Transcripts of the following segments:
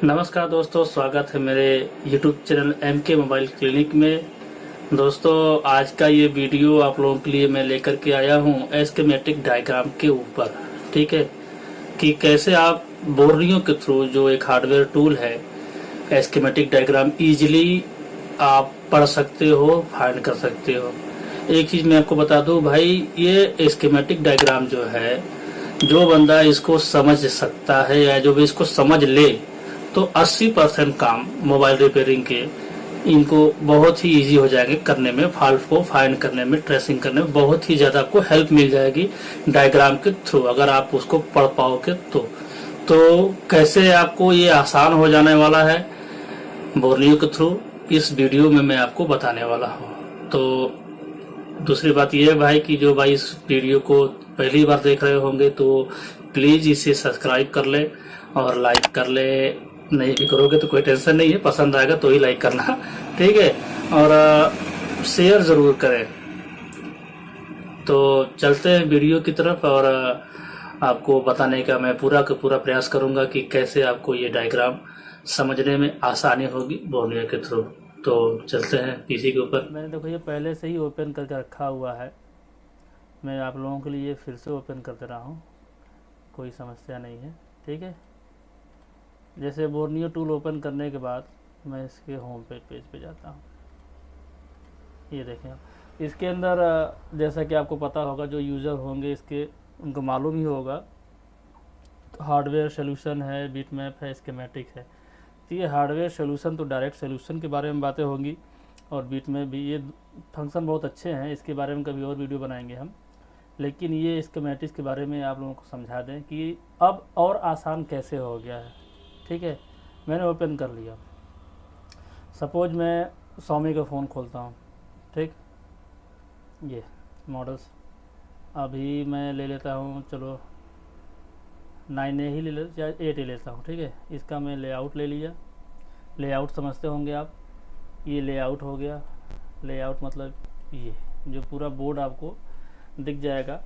नमस्कार दोस्तों, स्वागत है मेरे YouTube channel MK mobile clinic में। दोस्तों, आज का ये वीडियो आप लोगों के लिए मैं लेकर के आया हूँ स्कीमेटिक डायग्राम के ऊपर। ठीक है, कि कैसे आप बोर्नियो के थ्रू जो एक हार्डवेयर टूल है स्कीमेटिक डायग्राम इजीली आप पढ़ सकते हो, फाइंड कर सकते हो। एक चीज मैं आपको बता दूं भाई, ये स्कीमेटिक डायग्राम जो है, जो बंदा इसको समझ सकता है या जो भी इसको समझ ले तो 80% काम मोबाइल रिपेयरिंग के इनको बहुत ही इजी हो जाएंगे करने में। फॉल्ट को फाइंड करने में, ट्रेसिंग करने में बहुत ही ज्यादा आपको हेल्प मिल जाएगी डायग्राम के थ्रू, अगर आप उसको पढ़ पाओगे तो कैसे आपको ये आसान हो जाने वाला है बोर्नियो के थ्रू, इस वीडियो में मैं आपको बताने वाला हूँ। तो दूसरी बात यह है भाई कि जो भाई इस वीडियो को पहली बार देख रहे होंगे तो प्लीज इसे सब्सक्राइब कर ले और लाइक कर ले। नहीं भी करोगे तो कोई टेंशन नहीं है, पसंद आएगा तो ही लाइक करना। ठीक है, और शेयर जरूर करें। तो चलते हैं वीडियो की तरफ, और आपको बताने का मैं पूरा का पूरा प्रयास करूंगा कि कैसे आपको ये डायग्राम समझने में आसानी होगी बोर्नियो के थ्रू। तो चलते हैं पीसी के ऊपर। मैंने देखो ये पहले से ही ओपन करके रखा हुआ है, मैं आप लोगों के लिए फिर से ओपन कर दे रहा हूँ, कोई समस्या नहीं है। ठीक है, जैसे बोर्नियो टूल ओपन करने के बाद मैं इसके होम पेज पे जाता हूँ। ये देखें, इसके अंदर जैसा कि आपको पता होगा, जो यूज़र होंगे इसके उनको मालूम ही होगा, हार्डवेयर सोल्यूशन है, बिटमैप है, स्कीमेटिक है। तो ये हार्डवेयर सोल्यूशन तो डायरेक्ट सोल्यूशन के बारे में बातें होंगी, और बिटमैप भी, ये फंक्शन बहुत अच्छे हैं, इसके बारे में कभी और वीडियो बनाएंगे हम। लेकिन ये स्कीमेटिक्स के बारे में आप लोगों को समझा दें कि अब और आसान कैसे हो गया है। ठीक है, मैंने ओपन कर लिया। सपोज मैं Xiaomi का फ़ोन खोलता हूँ। ठीक, ये मॉडल्स अभी मैं ले लेता हूँ, चलो 9A ही ले लेता, या 8A लेता हूँ। ठीक है, इसका मैं लेआउट ले लिया। लेआउट समझते होंगे आप, ये लेआउट हो गया। लेआउट मतलब ये जो पूरा बोर्ड आपको दिख जाएगा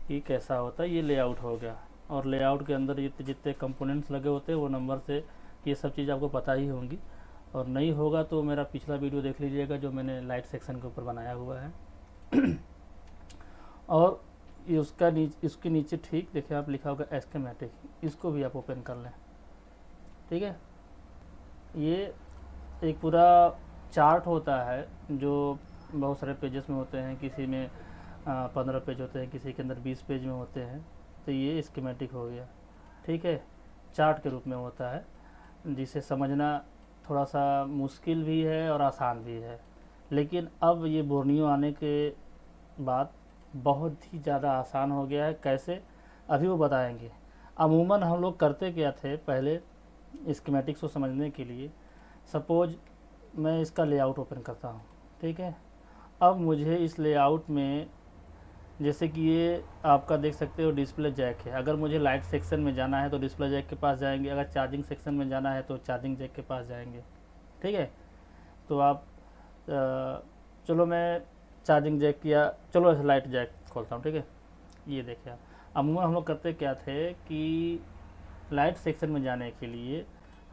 कि कैसा होता है, ये लेआउट हो गया। और लेआउट के अंदर ये जितने कंपोनेंट्स लगे होते हैं वो नंबर से, ये सब चीज़ आपको पता ही होंगी। और नहीं होगा तो मेरा पिछला वीडियो देख लीजिएगा जो मैंने लाइट सेक्शन के ऊपर बनाया हुआ है। और ये इसके नीचे ठीक देखिए आप, लिखा होगा स्कीमेटिक, इसको भी आप ओपन कर लें। ठीक है, ये एक पूरा चार्ट होता है जो बहुत सारे पेजेस में होते हैं, किसी में 15 पेज होते हैं, किसी के अंदर 20 पेज में होते हैं। तो ये स्कीमेटिक हो गया। ठीक है, चार्ट के रूप में होता है, जिसे समझना थोड़ा सा मुश्किल भी है और आसान भी है। लेकिन अब ये बोर्नियो आने के बाद बहुत ही ज़्यादा आसान हो गया है। कैसे, अभी वो बताएंगे। अमूमन हम लोग करते क्या थे पहले स्कीमेटिक्स को समझने के लिए। सपोज मैं इसका लेआउट ओपन करता हूँ। ठीक है, अब मुझे इस लेआउट में, जैसे कि ये आपका देख सकते हो डिस्प्ले जैक है, अगर मुझे लाइट सेक्शन में जाना है तो डिस्प्ले जैक के पास जाएंगे, अगर चार्जिंग सेक्शन में जाना है तो चार्जिंग जैक के पास जाएंगे। ठीक है, तो आप चलो मैं चार्जिंग जैक या चलो ऐसे लाइट जैक खोलता हूँ। ठीक है, ये देखिए अमूमन हम लोग करते क्या थे कि लाइट सेक्शन में जाने के लिए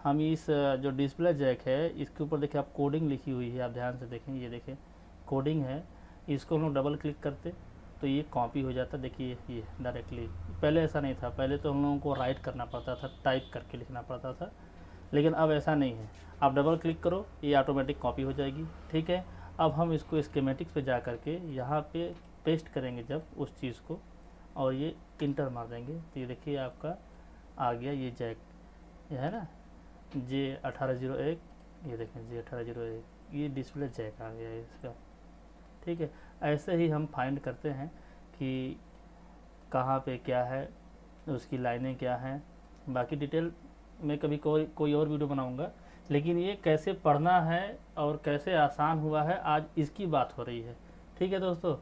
हम इस जो डिस्प्ले जैक है इसके ऊपर देखिए आप कोडिंग लिखी हुई है, आप ध्यान से देखें, ये देखें कोडिंग है, इसको हम लोग डबल क्लिक करते तो ये कॉपी हो जाता। देखिए ये डायरेक्टली, पहले ऐसा नहीं था, पहले तो हम लोगों को राइट करना पड़ता था, टाइप करके लिखना पड़ता था। लेकिन अब ऐसा नहीं है, आप डबल क्लिक करो ये ऑटोमेटिक कॉपी हो जाएगी। ठीक है, अब हम इसको स्कीमेटिक्स पे जा करके यहाँ पे पेस्ट करेंगे जब उस चीज़ को, और ये इंटर मार देंगे तो ये देखिए आपका आ गया ये जैक, ये है ना J1801, ये देखें J1801, ये डिस्प्ले जैक आ गया है इसका। ठीक है, ऐसे ही हम फाइंड करते हैं कि कहाँ पे क्या है, उसकी लाइनें क्या हैं। बाकी डिटेल मैं कभी कोई और वीडियो बनाऊंगा, लेकिन ये कैसे पढ़ना है और कैसे आसान हुआ है आज इसकी बात हो रही है। ठीक है दोस्तों,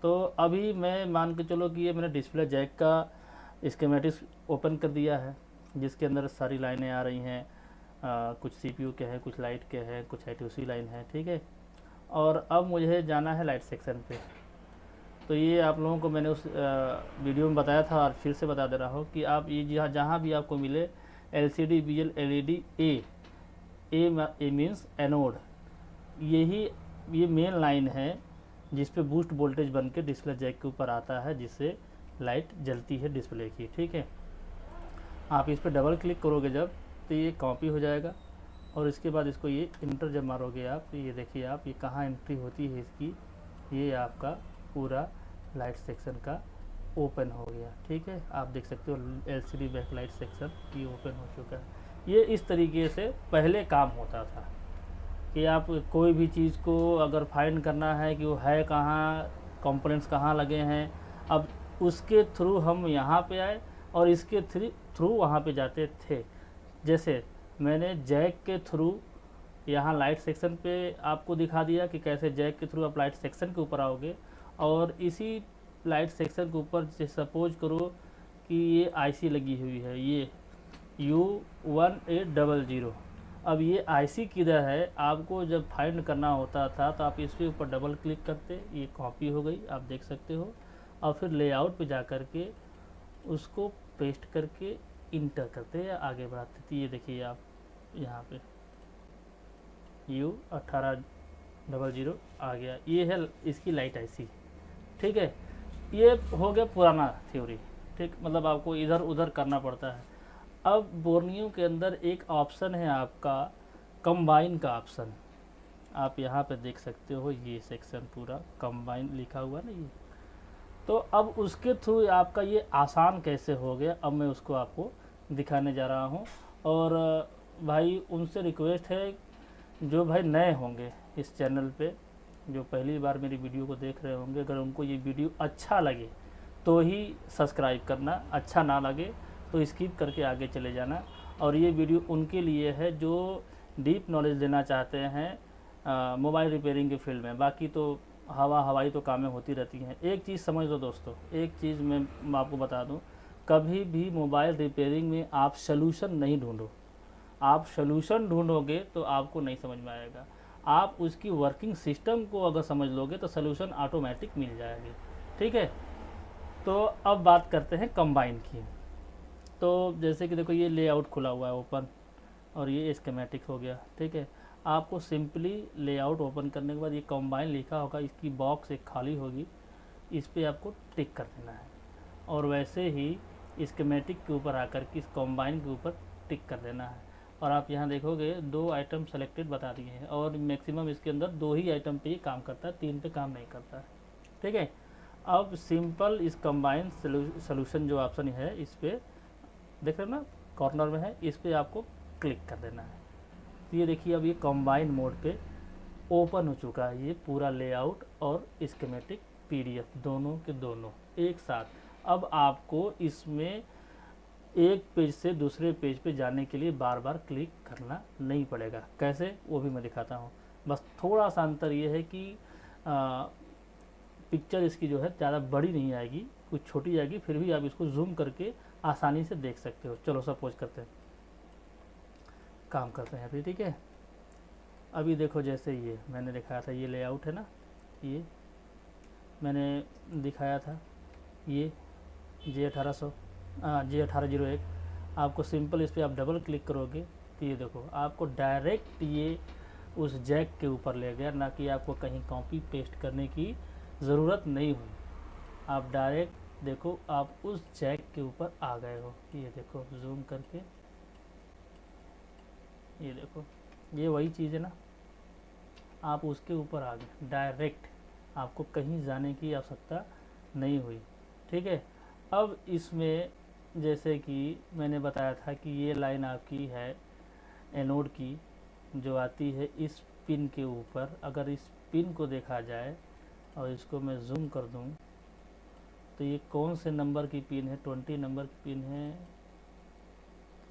तो अभी मैं मान के चलो कि ये मैंने डिस्प्ले जैक का स्कीमेटिक्स ओपन कर दिया है, जिसके अंदर सारी लाइनें आ रही हैं, कुछ CPU के हैं, कुछ लाइट के हैं, कुछ I2C लाइन है। ठीक है, और अब मुझे जाना है लाइट सेक्शन पे। तो ये आप लोगों को मैंने उस वीडियो में बताया था और फिर से बता दे रहा हूँ कि आप ये जहाँ भी आपको मिले LCD BL LED ए मीन्स एनोड। ये मेन लाइन है जिस पे बूस्ट वोल्टेज बन के डिस्प्ले जैक के ऊपर आता है, जिससे लाइट जलती है डिस्प्ले की। ठीक है, आप इस पर डबल क्लिक करोगे जब, तो ये कॉपी हो जाएगा और इसके बाद इसको ये इंटर जब मारोगे आप, तो ये देखिए आप, ये कहाँ एंट्री होती है इसकी, ये आपका पूरा लाइट सेक्शन का ओपन हो गया। ठीक है, आप देख सकते हो LCD बैकलाइट सेक्शन ये ओपन हो चुका है। ये इस तरीके से पहले काम होता था कि आप कोई भी चीज़ को अगर फाइंड करना है कि वो है कहाँ, कंपोनेंट्स कहाँ लगे हैं, अब उसके थ्रू हम यहाँ पे आए और इसके थ्रू वहाँ पे जाते थे। जैसे मैंने जैक के थ्रू यहाँ लाइट सेक्शन पे आपको दिखा दिया कि कैसे जैक के थ्रू आप लाइट सेक्शन के ऊपर आओगे, और इसी लाइट सेक्शन के ऊपर सपोज करो कि ये IC लगी हुई है, ये U1800। अब ये IC किधर है आपको जब फाइंड करना होता था तो आप इसके ऊपर डबल क्लिक करते, ये कॉपी हो गई आप देख सकते हो, और फिर लेआउट पे जा कर के उसको पेस्ट करके इंटर करते या आगे बढ़ाते थे। ये देखिए आप यहाँ पे U1800 आ गया, ये है इसकी लाइट IC। ठीक है, ये हो गया पुराना थ्योरी। ठीक, मतलब आपको इधर उधर करना पड़ता है। अब बोर्नियो के अंदर एक ऑप्शन है आपका कंबाइन का ऑप्शन, आप यहाँ पे देख सकते हो, ये सेक्शन पूरा कंबाइन लिखा हुआ ना ये। तो अब उसके थ्रू आपका ये आसान कैसे हो गया, अब मैं उसको आपको दिखाने जा रहा हूँ। और भाई उनसे रिक्वेस्ट है, जो भाई नए होंगे इस चैनल पे, जो पहली बार मेरी वीडियो को देख रहे होंगे, अगर उनको ये वीडियो अच्छा लगे तो ही सब्सक्राइब करना, अच्छा ना लगे तो स्किप करके आगे चले जाना। और ये वीडियो उनके लिए है जो डीप नॉलेज लेना चाहते हैं मोबाइल रिपेयरिंग के फील्ड में। बाकी तो हवाई तो कामें होती रहती हैं। एक चीज़ समझ लो दोस्तों, एक चीज़ मैं आपको बता दूं, कभी भी मोबाइल रिपेयरिंग में आप सलूशन नहीं ढूंढो। आप सलूशन ढूंढोगे तो आपको नहीं समझ में आएगा। आप उसकी वर्किंग सिस्टम को अगर समझ लोगे तो सलूशन ऑटोमेटिक मिल जाएगी। ठीक है, तो अब बात करते हैं कंबाइन की। तो जैसे कि देखो ये लेआउट खुला हुआ है ओपन, और ये स्कीमेटिक हो गया। ठीक है, आपको सिंपली लेआउट ओपन करने के बाद ये कंबाइन लिखा होगा, इसकी बॉक्स एक खाली होगी, इस पर आपको टिक कर देना है। और वैसे ही स्कीमेटिक के ऊपर आकर के इस कंबाइन के ऊपर टिक कर देना है। और आप यहाँ देखोगे 2 आइटम सेलेक्टेड बता दिए हैं, और मैक्सिमम इसके अंदर 2 ही आइटम पे ही काम करता है, 3 पे काम नहीं करता है। ठीक है, अब सिंपल इस कंबाइन सॉल्यूशन जो ऑप्शन है, इस पर देख रहे हो ना कॉर्नर में है, इस पर आपको क्लिक कर देना है। तो ये देखिए अब ये कंबाइन मोड पे ओपन हो चुका है, ये पूरा लेआउट और स्कीमेटिक PDF दोनों के दोनों एक साथ। अब आपको इसमें एक पेज से दूसरे पेज पे जाने के लिए बार बार क्लिक करना नहीं पड़ेगा। कैसे, वो भी मैं दिखाता हूँ। बस थोड़ा सा अंतर ये है कि पिक्चर इसकी जो है ज़्यादा बड़ी नहीं आएगी, कुछ छोटी आएगी, फिर भी आप इसको जूम करके आसानी से देख सकते हो। चलो सपोज करते हैं, काम करते हैं अभी। ठीक है, अभी देखो जैसे ये मैंने दिखाया था, ये लेआउट है ना, ये मैंने दिखाया था, ये J1801। आपको सिंपल इस पर आप डबल क्लिक करोगे तो ये देखो आपको डायरेक्ट ये उस जैक के ऊपर ले गया, ना कि आपको कहीं कॉपी पेस्ट करने की ज़रूरत नहीं हुई। आप डायरेक्ट देखो आप उस जैक के ऊपर आ गए हो। ये देखो जूम करके, ये देखो ये वही चीज़ है ना, आप उसके ऊपर आ गए डायरेक्ट, आपको कहीं जाने की आवश्यकता नहीं हुई। ठीक है, अब इसमें जैसे कि मैंने बताया था कि ये लाइन आपकी है एनोड की, जो आती है इस पिन के ऊपर। अगर इस पिन को देखा जाए और इसको मैं जूम कर दूं तो ये कौन से नंबर की पिन है, 20 नंबर की पिन है।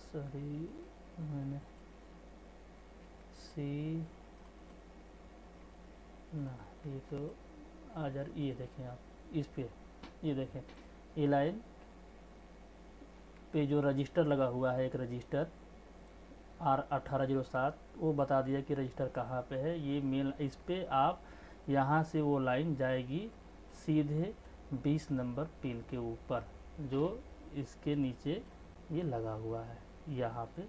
सॉरी, मैंने सी ना, ये तो ये देखें आप, इस पे ये देखें, ये लाइन पे जो रजिस्टर लगा हुआ है, एक रजिस्टर R1807, वो बता दिया कि रजिस्टर कहाँ पे है। ये मेन, इस पे आप यहाँ से वो लाइन जाएगी सीधे 20 नंबर पिन के ऊपर, जो इसके नीचे ये लगा हुआ है। यहाँ पे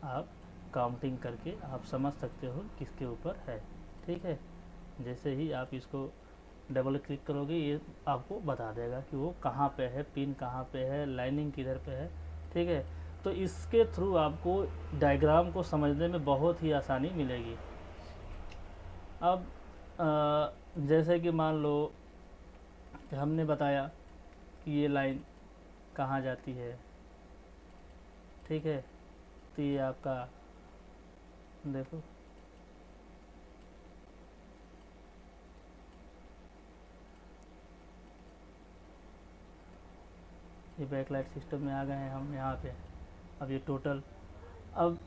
आप काउंटिंग करके आप समझ सकते हो किसके ऊपर है। ठीक है, जैसे ही आप इसको डबल क्लिक करोगे ये आपको बता देगा कि वो कहाँ पे है, पिन कहाँ पे है, लाइनिंग किधर पे है। ठीक है, तो इसके थ्रू आपको डायग्राम को समझने में बहुत ही आसानी मिलेगी। अब जैसे कि मान लो कि हमने बताया कि ये लाइन कहाँ जाती है। ठीक है, तो ये आपका देखो, ये बैकलाइट सिस्टम में आ गए हैं हम यहाँ पे। अब ये टोटल, अब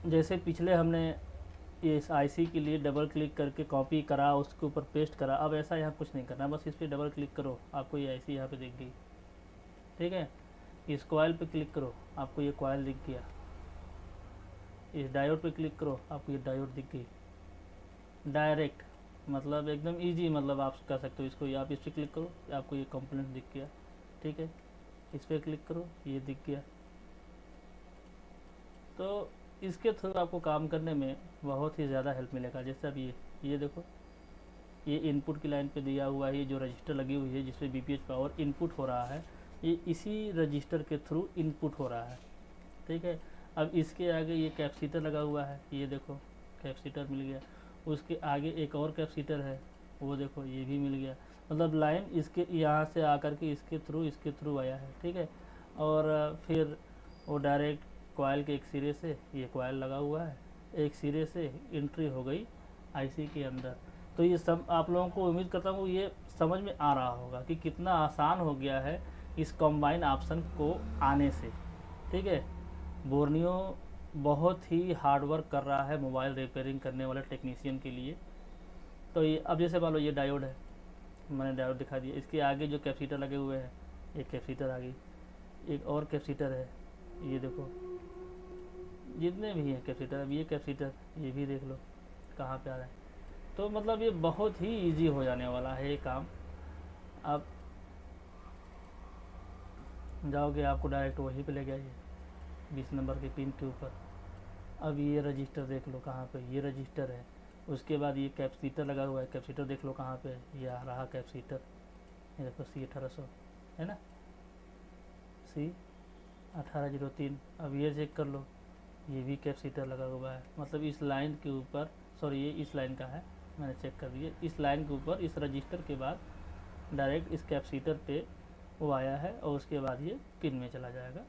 जैसे पिछले हमने ये इस आईसी के लिए डबल क्लिक करके कॉपी करा, उसके ऊपर पेस्ट करा, अब ऐसा यहाँ कुछ नहीं करना, बस इस पर डबल क्लिक करो, आपको ये आईसी यहाँ पे दिख गई। ठीक है, इस कॉइल पे क्लिक करो, आपको ये कॉइल दिख गया। इस डायोड पे क्लिक करो, आपको ये डायोड दिख गई। डायरेक्ट मतलब एकदम इजी, मतलब आप कर सकते हो इसको, या आप इस पर क्लिक करो, आपको ये कंपोनेंट दिख गया। ठीक है, इस पर क्लिक करो, ये दिख गया। तो इसके थ्रू आपको काम करने में बहुत ही ज़्यादा हेल्प मिलेगा। जैसे अब ये देखो, ये इनपुट की लाइन पे दिया हुआ है, ये जो रजिस्टर लगी हुई है जिसपे बीपीएच पावर इनपुट हो रहा है, ये इसी रजिस्टर के थ्रू इनपुट हो रहा है। ठीक है, अब इसके आगे ये कैपेसिटर लगा हुआ है, ये देखो कैपेसिटर मिल गया। उसके आगे एक और कैपेसिटर है, वो देखो ये भी मिल गया। मतलब लाइन इसके यहाँ से आकर के इसके थ्रू आया है। ठीक है, और फिर वो डायरेक्ट कॉइल के एक सिरे से, ये कॉइल लगा हुआ है, एक सिरे से एंट्री हो गई आईसी के अंदर। तो ये सब आप लोगों को उम्मीद करता हूँ ये समझ में आ रहा होगा कि कितना आसान हो गया है इस कंबाइन ऑप्शन को आने से। ठीक है, बोर्नियो बहुत ही हार्ड वर्क कर रहा है मोबाइल रिपेयरिंग करने वाले टेक्नीशियन के लिए। तो ये अब जैसे मान लो ये डायोड है, मैंने डायोड दिखा दिया, इसके आगे जो कैपेसिटर लगे हुए हैं, एक कैपेसिटर आ गई, एक और कैपेसिटर है, ये देखो जितने भी हैं कैपेसिटर। अब ये कैपेसिटर, ये भी देख लो कहाँ पे आ रहा है। तो मतलब ये बहुत ही इजी हो जाने वाला है ये काम। आप जाओगे, आपको डायरेक्ट वहीं पे ले गया ये 20 नंबर के पिन के ऊपर। अब ये रजिस्टर देख लो कहाँ पे, ये रजिस्टर है। उसके बाद ये कैपेसिटर लगा हुआ है, कैपेसिटर देख लो कहाँ पे है, ये आ रहा कैपेसिटर, ये देखो C1800 है ना, C1803। अब ये चेक कर लो, ये भी कैपेसिटर लगा हुआ है। मतलब इस लाइन के ऊपर, सॉरी ये इस लाइन का है, मैंने चेक कर दिया, इस लाइन के ऊपर इस रजिस्टर के बाद डायरेक्ट इस कैपेसिटर पे वो आया है, और उसके बाद ये पिन में चला जाएगा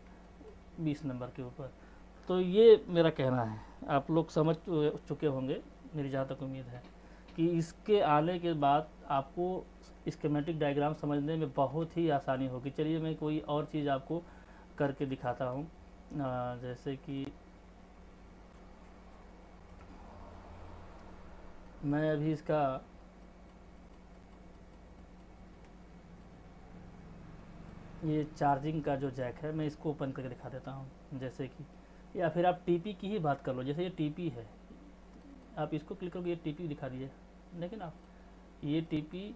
20 नंबर के ऊपर। तो ये मेरा कहना है, आप लोग समझ चुके होंगे, मेरी जहाँ तक उम्मीद है कि इसके आने के बाद आपको स्कीमेटिक डायग्राम समझने में बहुत ही आसानी होगी। चलिए मैं कोई और चीज़ आपको करके दिखाता हूँ। जैसे कि मैं अभी इसका ये चार्जिंग का जो जैक है, मैं इसको ओपन करके दिखा देता हूँ। जैसे कि, या फिर आप टीपी की ही बात कर लो, जैसे ये टीपी है, आप इसको क्लिक करोगे ये टीपी दिखा दिए, लेकिन आप ये टीपी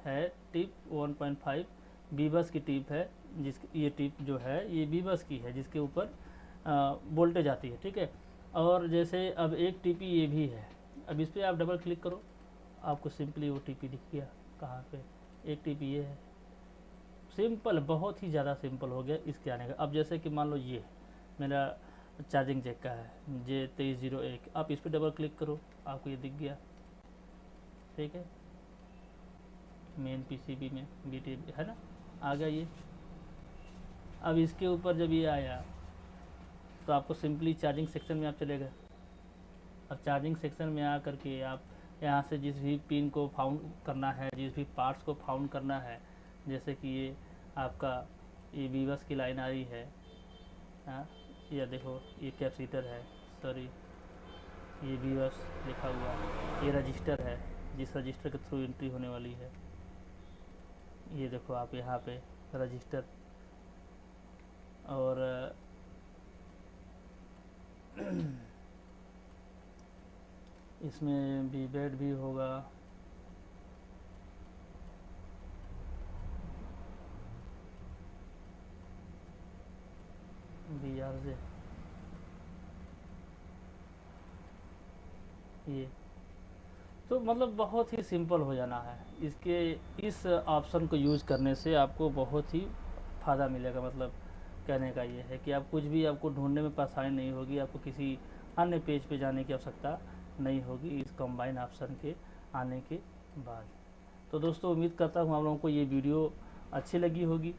है, टिप 1.5 बीबस की टिप है, जिस ये टिप जो है ये बीबस की है, जिसके ऊपर वोल्टेज आती है। ठीक है, और जैसे अब एक टीपी ये भी है, अब इस पर आप डबल क्लिक करो, आपको सिंपली वो टीपी दिख गया कहाँ पे, एक टीपी ये है। सिंपल, बहुत ही ज़्यादा सिंपल हो गया इसके आने का। अब जैसे कि मान लो ये मेरा चार्जिंग जैक का है, J2301, आप इस पर डबल क्लिक करो, आपको ये दिख गया। ठीक है, मेन पीसीबी में बीटी है ना, आ गया ये। अब इसके ऊपर जब ये आया तो आपको सिंपली चार्जिंग सेक्शन में आप चले गए। अब चार्जिंग सेक्शन में आ करके आप यहाँ से जिस भी पिन को फाउंड करना है, जिस भी पार्ट्स को फाउंड करना है, जैसे कि ये आपका ये बीबस की लाइन आ रही है, हाँ, या देखो ये कैपेसिटर है, सॉरी ये बीबस लिखा हुआ है, ये रजिस्टर है जिस रजिस्टर के थ्रू एंट्री होने वाली है। ये देखो आप यहाँ पे रजिस्टर, और इसमें भी बेड भी होगा, BRJ ये तो मतलब बहुत ही सिंपल हो जाना है। इसके इस ऑप्शन को यूज़ करने से आपको बहुत ही फ़ायदा मिलेगा। मतलब कहने का ये है कि आप कुछ भी आपको ढूंढने में परेशानी नहीं होगी, आपको किसी अन्य पेज पे जाने की आवश्यकता नहीं होगी इस कंबाइन ऑप्शन के आने के बाद। तो दोस्तों उम्मीद करता हूँ आप लोगों को ये वीडियो अच्छी लगी होगी।